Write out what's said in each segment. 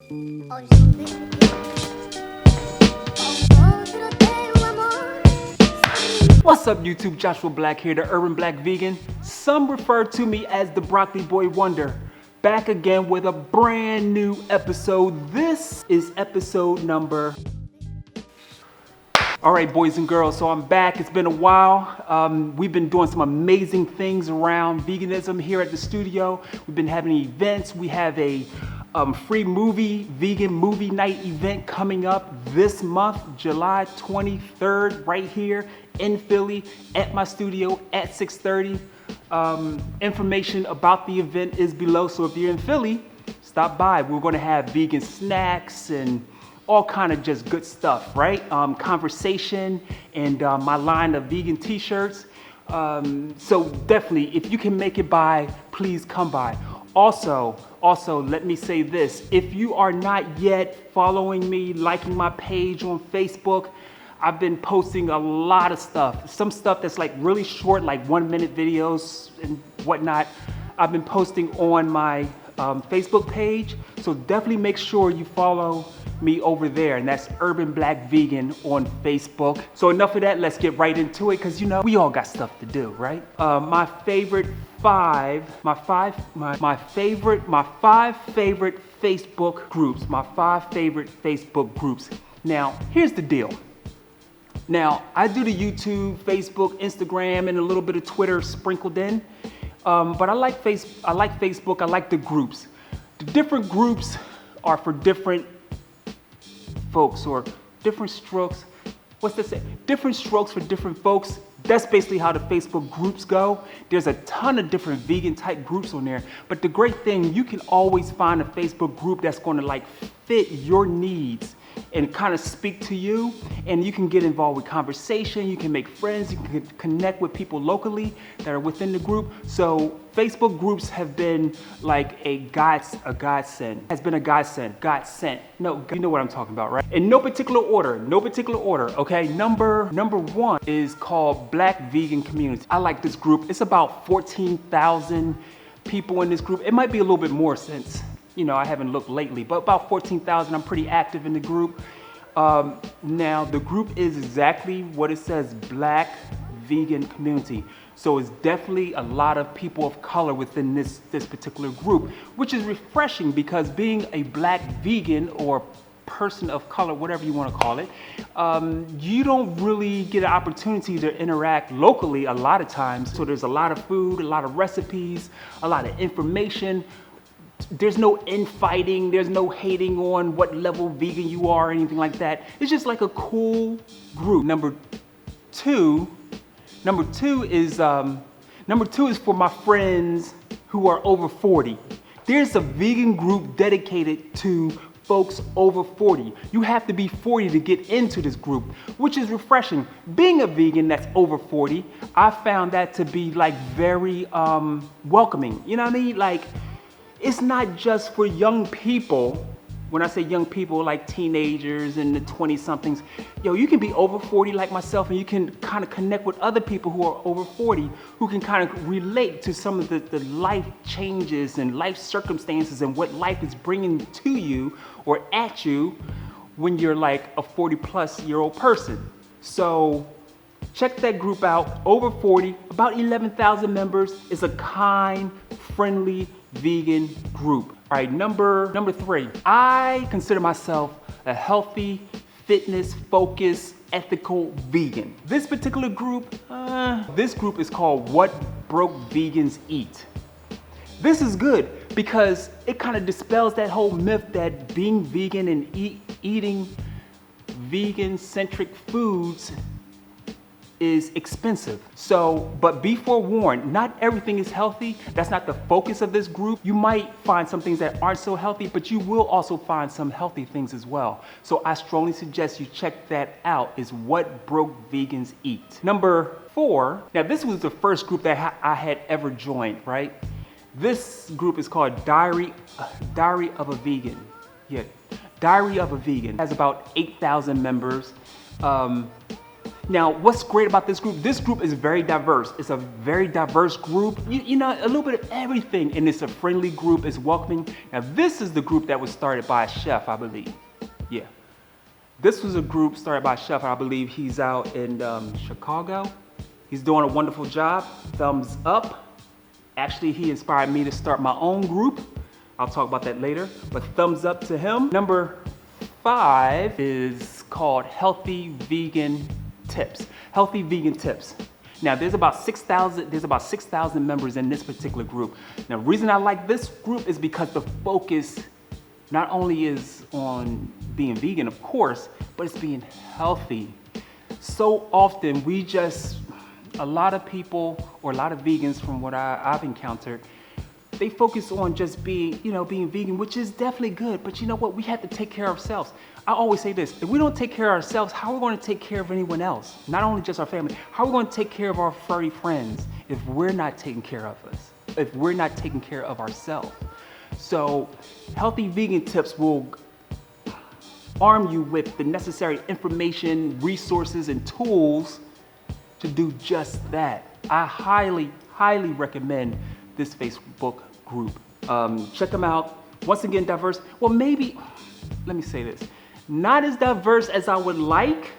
What's up YouTube, Joshua Black here, the Urban Black Vegan. Some refer to me as the Broccoli Boy Wonder. Back again with a brand new episode. This is episode number... Alright boys and girls, so I'm back. It's been a while. We've been doing some amazing things around veganism here at the studio. We've been having events. We have a free vegan movie night event coming up this month, July 23rd, right here in Philly at my studio at 6:30. Information about the event is below, so if you're in Philly, stop by. We're going to have vegan snacks and all kind of just good stuff, right? Conversation and my line of vegan t-shirts. So definitely, if you can make it by, please come by. Also, let me say this. If you are not yet following me, liking my page on Facebook, I've been posting a lot of stuff. Some stuff that's like really short, like 1-minute videos and whatnot. I've been posting on my Facebook page. So definitely make sure you follow me over there, and that's Urban Black Vegan on Facebook. So enough of that, let's get right into it, because you know we all got stuff to do, right? My five favorite Facebook groups. Now, here's the deal. Now, I do the YouTube, Facebook, Instagram, and a little bit of Twitter sprinkled in. But I like Facebook, I like the groups. The different groups are for different folks, or different strokes. What's that say? Different strokes for different folks. That's basically how the Facebook groups go. There's a ton of different vegan type groups on there. But the great thing, you can always find a Facebook group that's going to like fit your needs and kind of speak to you, and you can get involved with conversation, you can make friends, you can connect with people locally that are within the group. So Facebook groups have been like a godsend. No, you know what I'm talking about, right? In no particular order, okay? Number one is called Black Vegan Community. I like this group. It's about 14,000 people in this group. It might be a little bit more since, you know, I haven't looked lately, but about 14,000. I'm pretty active in the group. Now, the group is exactly what it says, Black Vegan Community. So it's definitely a lot of people of color within this particular group, which is refreshing, because being a black vegan or person of color, whatever you want to call it, you don't really get an opportunity to interact locally a lot of times. So there's a lot of food, a lot of recipes, a lot of information. There's no infighting, there's no hating on what level vegan you are or anything like that. It's just like a cool group. Number two is for my friends who are over 40. There's a vegan group dedicated to folks over 40. You have to be 40 to get into this group, which is refreshing. Being a vegan that's over 40, I found that to be like very welcoming. You know what I mean? Like, it's not just for young people. When I say young people, like teenagers and the 20-somethings, yo, you can be over 40 like myself, and you can kind of connect with other people who are over 40 who can kind of relate to some of the life changes and life circumstances and what life is bringing to you or at you when you're like a 40-plus-year-old person. So check that group out, over 40, about 11,000 members. It's a kind, friendly, vegan group. All right, number three. I consider myself a healthy, fitness-focused, ethical vegan. This particular group, this group is called What Broke Vegans Eat. This is good because it kind of dispels that whole myth that being vegan and eating vegan-centric foods is expensive. So, but be forewarned, not everything is healthy. That's not the focus of this group. You might find some things that aren't so healthy, but you will also find some healthy things as well. So I strongly suggest you check that out, is What Broke Vegans Eat. Number 4, now this was the first group that I had ever joined, right? This group is called Diary of a Vegan. Yeah, Diary of a Vegan. It has about 8,000 members. Now, what's great about this group? This group is very diverse. It's a very diverse group. You know, a little bit of everything, and it's a friendly group. It's welcoming. Now, this is the group that was started by a chef, I believe. Yeah. This was a group started by a chef. I believe he's out in Chicago. He's doing a wonderful job. Thumbs up. Actually, he inspired me to start my own group. I'll talk about that later, but thumbs up to him. Number 5 is called Healthy Vegan Tips. Healthy Vegan Tips. Now, there's about 6,000 members in this particular group. Now, the reason I like this group is because the focus not only is on being vegan, of course, but it's being healthy. So often a lot of people, or a lot of vegans from what I've encountered, they focus on just being vegan, which is definitely good. But you know what? We have to take care of ourselves. I always say this: if we don't take care of ourselves, how are we going to take care of anyone else? Not only just our family. How are we going to take care of our furry friends if we're not taking care of us? If we're not taking care of ourselves? So, Healthy Vegan Tips will arm you with the necessary information, resources, and tools to do just that. I highly, highly recommend this Facebook group. Check them out. Once again, diverse. Well, maybe, let me say this. Not as diverse as I would like,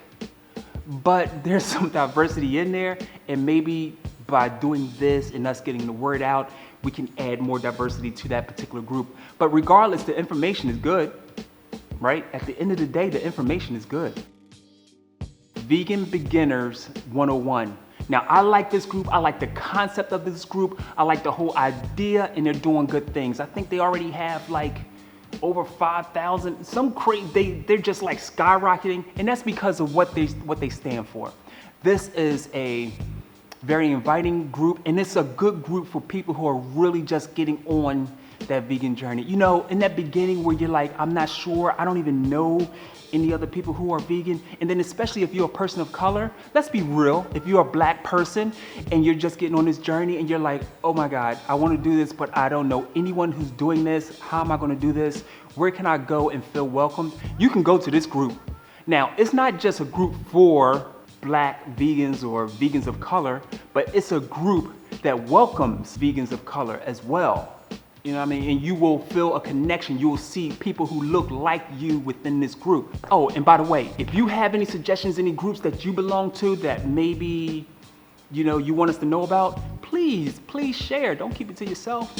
but there's some diversity in there. And maybe by doing this and us getting the word out, we can add more diversity to that particular group. But regardless, the information is good, right? At the end of the day, the information is good. Vegan Beginners 101. Now, I like this group. I like the concept of this group. I like the whole idea, and they're doing good things. I think they already have like over 5,000. They're just like skyrocketing, and that's because of what they stand for. This is a very inviting group, and it's a good group for people who are really just getting on that vegan journey. You know, in that beginning where you're like, I'm not sure, I don't even know any other people who are vegan. And then especially if you're a person of color, let's be real, if you're a black person and you're just getting on this journey and you're like, oh my God, I want to do this, but I don't know anyone who's doing this. How am I going to do this? Where can I go and feel welcomed? You can go to this group. Now, it's not just a group for black vegans or vegans of color, but it's a group that welcomes vegans of color as well. You know what I mean? And you will feel a connection. You will see people who look like you within this group. Oh, and by the way, if you have any suggestions, any groups that you belong to that maybe, you want us to know about, please share. Don't keep it to yourself.